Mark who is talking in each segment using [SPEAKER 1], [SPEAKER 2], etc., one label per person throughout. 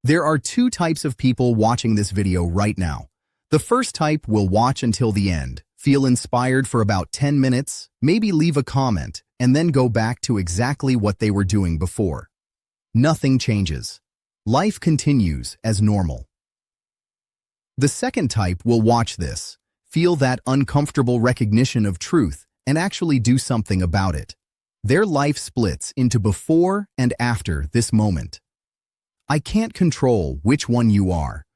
[SPEAKER 1] There are two types of people watching this video right now. The first type will watch until the end, feel inspired for about 10 minutes, maybe leave a comment, and then go back to exactly what they were doing before. Nothing changes. Life continues as normal. The second type will watch this, feel that uncomfortable recognition of truth, and actually do something about it. Their life splits into before and after this moment. I can't control which one you are,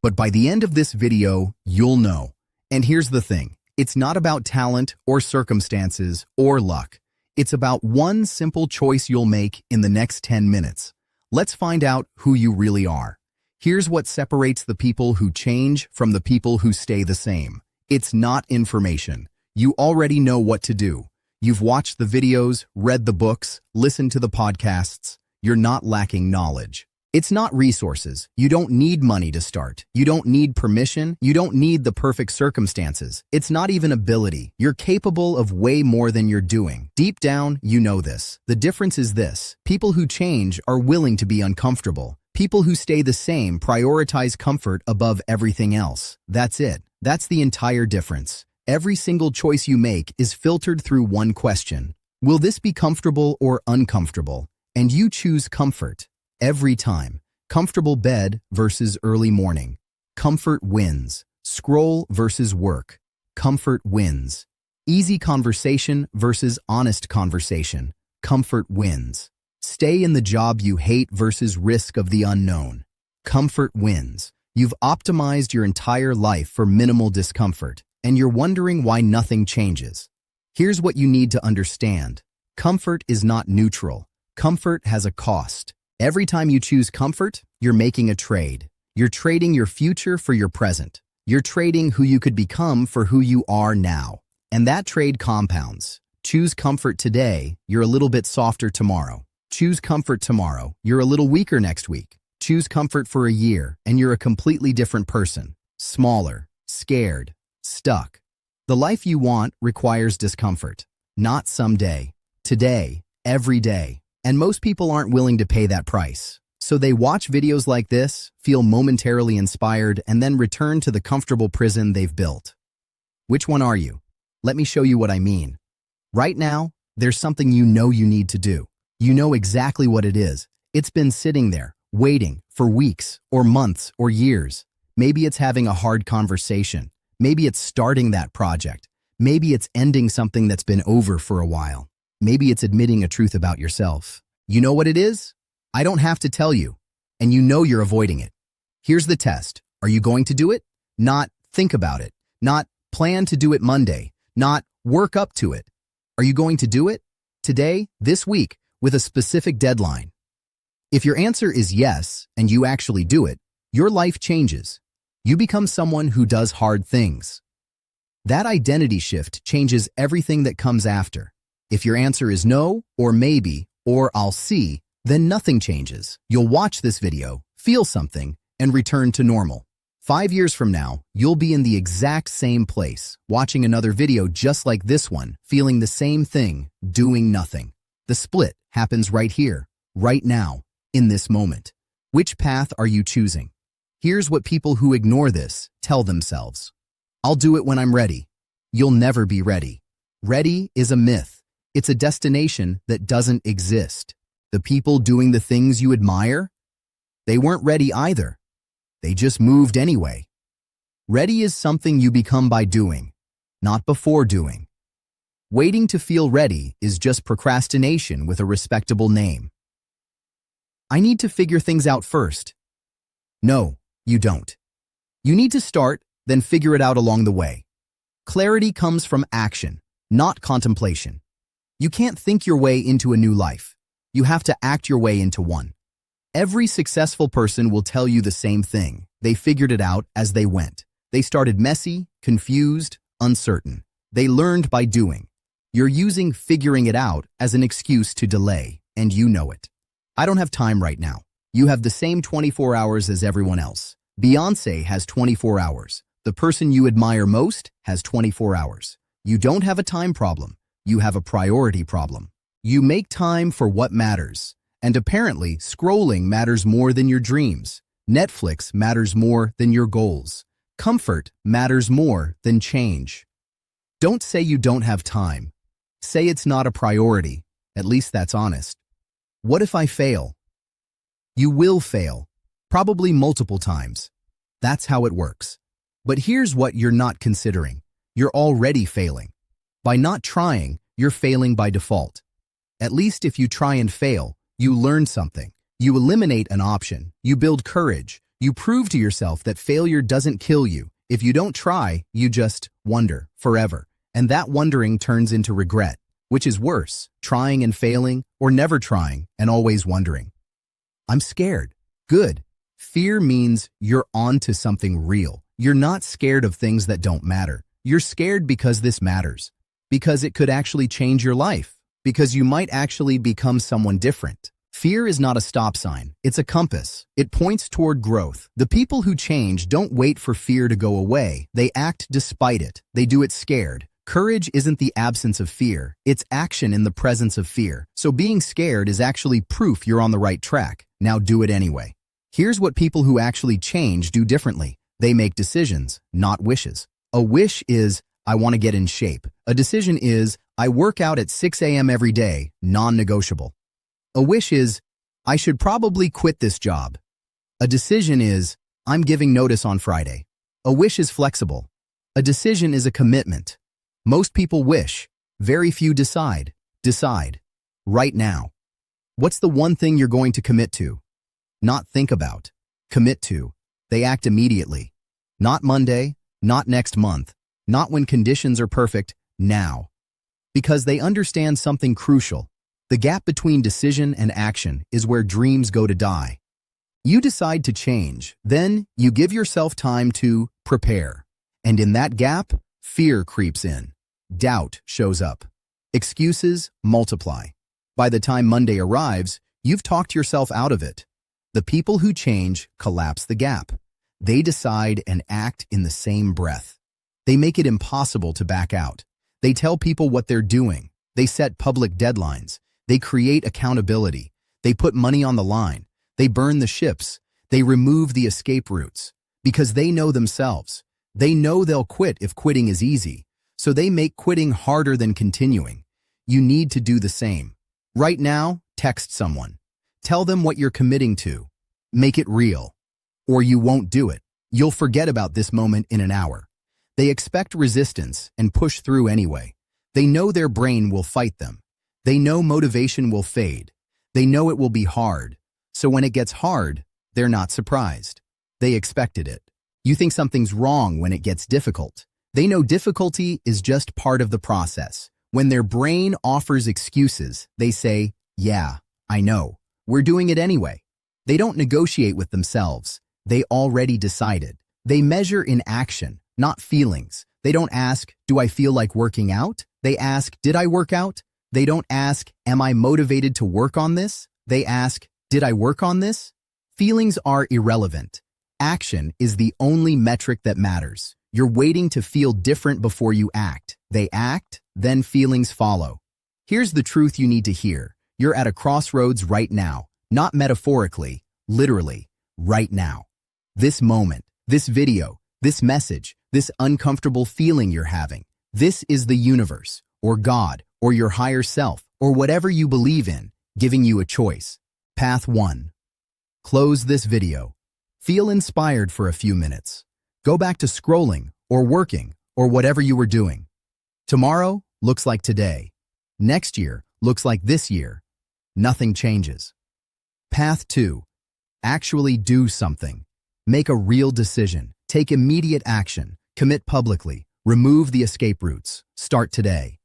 [SPEAKER 1] but by the end of this video, you'll know. And here's the thing, it's not about talent or circumstances or luck. It's about one simple choice you'll make in the next 10 minutes. Let's find out who you really are. Here's what separates the people who change from the people who stay the same. It's not information. You already know what to do. You've watched the videos, read the books, listened to the podcasts. You're not lacking knowledge. It's not resources. You don't need money to start. You don't need permission. You don't need the perfect circumstances. It's not even ability. You're capable of way more than you're doing. Deep down, you know this. The difference is this. People who change are willing to be uncomfortable. People who stay the same prioritize comfort above everything else. That's it. That's the entire difference. Every single choice you make is filtered through one question. Will this be comfortable or uncomfortable? And you choose comfort. Every time. Comfortable bed versus early morning. Comfort wins. Scroll versus work. Comfort wins. Easy conversation versus honest conversation. Comfort wins. Stay in the job you hate versus risk of the unknown. Comfort wins. You've optimized your entire life for minimal discomfort, and you're wondering why nothing changes. Here's what you need to understand. Comfort is not neutral. Comfort has a cost. Every time you choose comfort, you're making a trade. You're trading your future for your present. You're trading who you could become for who you are now. And that trade compounds. Choose comfort today, you're a little bit softer tomorrow. Choose comfort tomorrow, you're a little weaker next week. Choose comfort for a year, and you're a completely different person. Smaller, scared, stuck. The life you want requires discomfort. Not someday. Today, every day. And most people aren't willing to pay that price. So they watch videos like this, feel momentarily inspired, and then return to the comfortable prison they've built. Which one are you? Let me show you what I mean. Right now, there's something you know you need to do. You know exactly what it is. It's been sitting there, waiting for weeks or months or years. Maybe it's having a hard conversation. Maybe it's starting that project. Maybe it's ending something that's been over for a while. Maybe it's admitting a truth about yourself. You know what it is? I don't have to tell you. And you know you're avoiding it. Here's the test. Are you going to do it? Not think about it. Not plan to do it Monday. Not work up to it. Are you going to do it? Today, this week, with a specific deadline. If your answer is yes, and you actually do it, your life changes. You become someone who does hard things. That identity shift changes everything that comes after. If your answer is no, or maybe, or I'll see, then nothing changes. You'll watch this video, feel something, and return to normal. 5 years from now, you'll be in the exact same place, watching another video just like this one, feeling the same thing, doing nothing. The split happens right here, right now, in this moment. Which path are you choosing? Here's what people who ignore this tell themselves. I'll do it when I'm ready. You'll never be ready. Ready is a myth. It's a destination that doesn't exist. The people doing the things you admire, they weren't ready either. They just moved anyway. Ready is something you become by doing, not before doing. Waiting to feel ready is just procrastination with a respectable name. I need to figure things out first. No, you don't. You need to start, then figure it out along the way. Clarity comes from action, not contemplation. You can't think your way into a new life. You have to act your way into one. Every successful person will tell you the same thing. They figured it out as they went. They started messy, confused, uncertain. They learned by doing. You're using figuring it out as an excuse to delay, and you know it. I don't have time right now. You have the same 24 hours as everyone else. Beyoncé has 24 hours. The person you admire most has 24 hours. You don't have a time problem. You have a priority problem. You make time for what matters. And apparently, scrolling matters more than your dreams. Netflix matters more than your goals. Comfort matters more than change. Don't say you don't have time. Say it's not a priority. At least that's honest. What if I fail? You will fail, probably multiple times. That's how it works. But here's what you're not considering. You're already failing. By not trying, you're failing by default. At least if you try and fail, you learn something. You eliminate an option. You build courage. You prove to yourself that failure doesn't kill you. If you don't try, you just wonder forever. And that wondering turns into regret. Which is worse, trying and failing, or never trying and always wondering? I'm scared. Good. Fear means you're on to something real. You're not scared of things that don't matter. You're scared because this matters. Because it could actually change your life. Because you might actually become someone different. Fear is not a stop sign. It's a compass. It points toward growth. The people who change don't wait for fear to go away. They act despite it. They do it scared. Courage isn't the absence of fear. It's action in the presence of fear. So being scared is actually proof you're on the right track. Now do it anyway. Here's what people who actually change do differently. They make decisions, not wishes. A wish is, I want to get in shape. A decision is, I work out at 6 a.m. every day, non-negotiable. A wish is, I should probably quit this job. A decision is, I'm giving notice on Friday. A wish is flexible. A decision is a commitment. Most people wish. Very few decide. Decide. Right now. What's the one thing you're going to commit to? Not think about. Commit to. They act immediately. Not Monday, not next month, not when conditions are perfect, now. Because they understand something crucial. The gap between decision and action is where dreams go to die. You decide to change, then you give yourself time to prepare. And in that gap, fear creeps in. Doubt shows up. Excuses multiply. By the time Monday arrives, you've talked yourself out of it. The people who change collapse the gap. They decide and act in the same breath. They make it impossible to back out. They tell people what they're doing. They set public deadlines. They create accountability. They put money on the line. They burn the ships. They remove the escape routes. Because they know themselves. They know they'll quit if quitting is easy. So they make quitting harder than continuing. You need to do the same. Right now, text someone. Tell them what you're committing to. Make it real. Or you won't do it. You'll forget about this moment in an hour. They expect resistance and push through anyway. They know their brain will fight them. They know motivation will fade. They know it will be hard. So when it gets hard, they're not surprised. They expected it. You think something's wrong when it gets difficult. They know difficulty is just part of the process. When their brain offers excuses, they say, yeah, I know. We're doing it anyway. They don't negotiate with themselves. They already decided. They measure in action, not feelings. They don't ask, do I feel like working out? They ask, did I work out? They don't ask, am I motivated to work on this? They ask, did I work on this? Feelings are irrelevant. Action is the only metric that matters. You're waiting to feel different before you act. They act, then feelings follow. Here's the truth you need to hear. You're at a crossroads right now, not metaphorically, literally, right now. This moment, this video, this message, this uncomfortable feeling you're having, this is the universe, or God, or your higher self, or whatever you believe in, giving you a choice. Path 1. Close this video. Feel inspired for a few minutes. Go back to scrolling, or working, or whatever you were doing. Tomorrow looks like today. Next year looks like this year. Nothing changes. Path 2. Actually do something. Make a real decision. Take immediate action. Commit publicly. Remove the escape routes. Start today.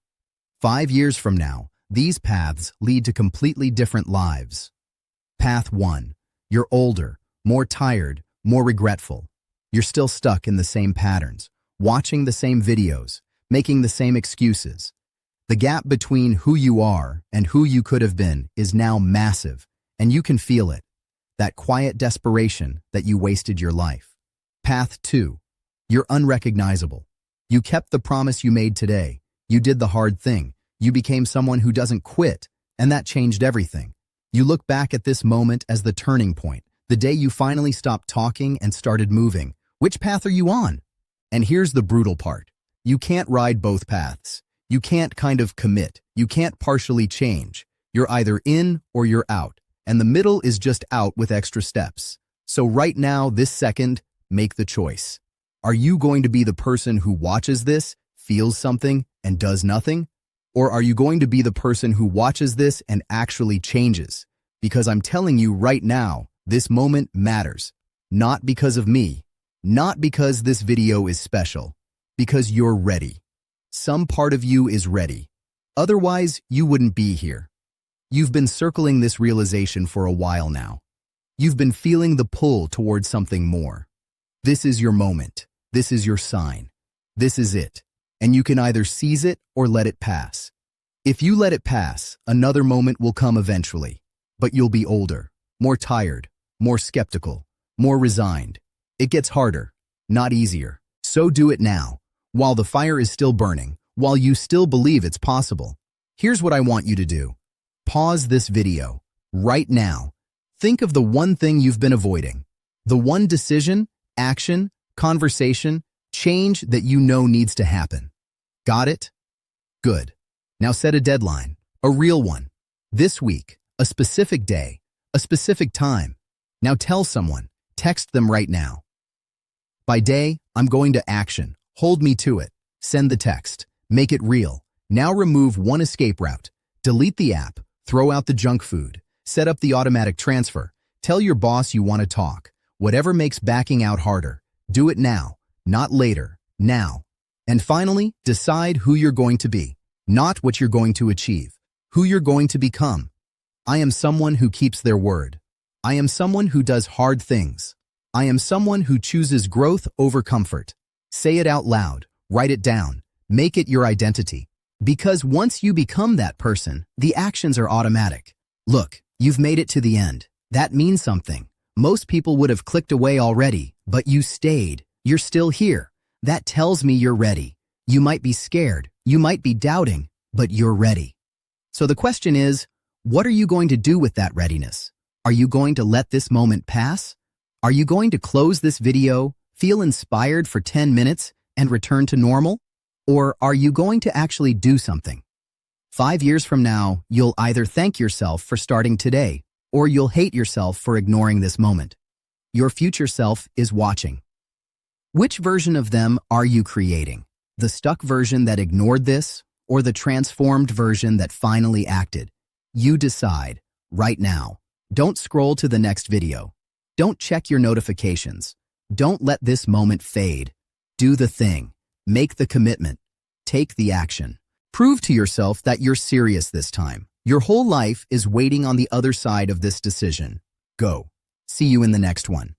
[SPEAKER 1] 5 years from now, these paths lead to completely different lives. Path 1. You're older, more tired, more regretful. You're still stuck in the same patterns, watching the same videos, making the same excuses. The gap between who you are and who you could have been is now massive, and you can feel it. That quiet desperation that you wasted your life. Path 2. You're unrecognizable. You kept the promise you made today. You did the hard thing. You became someone who doesn't quit, and that changed everything. You look back at this moment as the turning point, The day you finally stopped talking and started moving. Which path are you on? And here's the brutal part. You can't ride both paths. You can't kind of commit. You can't partially change. You're either in or you're out. And the middle is just out with extra steps. So right now, this second, make the choice. Are you going to be the person who watches this, feels something, and does nothing? Or are you going to be the person who watches this and actually changes? Because I'm telling you right now, this moment matters. Not because of me. Not because this video is special. Because you're ready. Some part of you is ready. Otherwise, you wouldn't be here. You've been circling this realization for a while now. You've been feeling the pull towards something more. This is your moment. This is your sign. This is it. And you can either seize it or let it pass. If you let it pass, another moment will come eventually. But you'll be older, more tired, more skeptical, more resigned. It gets harder, not easier. So do it now, while the fire is still burning, while you still believe it's possible. Here's what I want you to do. Pause this video, right now. Think of the one thing you've been avoiding. The one decision, action, conversation, change that you know needs to happen. Got it? Good. Now set a deadline, a real one. This week, a specific day, a specific time. Now tell someone, text them right now. By day, I'm going to action. Hold me to it. Send the text. Make it real. Now remove one escape route. Delete the app. Throw out the junk food. Set up the automatic transfer. Tell your boss you want to talk. Whatever makes backing out harder. Do it now, not later. Now. And finally, decide who you're going to be. Not what you're going to achieve. Who you're going to become. I am someone who keeps their word. I am someone who does hard things. I am someone who chooses growth over comfort. Say it out loud. Write it down. Make it your identity. Because once you become that person, the actions are automatic. Look, you've made it to the end. That means something. Most people would have clicked away already, but you stayed. You're still here. That tells me you're ready. You might be scared. You might be doubting, but you're ready. So the question is, what are you going to do with that readiness? Are you going to let this moment pass? Are you going to close this video, feel inspired for 10 minutes, and return to normal? Or are you going to actually do something? 5 years from now, you'll either thank yourself for starting today, or you'll hate yourself for ignoring this moment. Your future self is watching. Which version of them are you creating? The stuck version that ignored this, or the transformed version that finally acted? You decide, right now. Don't scroll to the next video. Don't check your notifications. Don't let this moment fade. Do the thing. Make the commitment. Take the action. Prove to yourself that you're serious this time. Your whole life is waiting on the other side of this decision. Go. See you in the next one.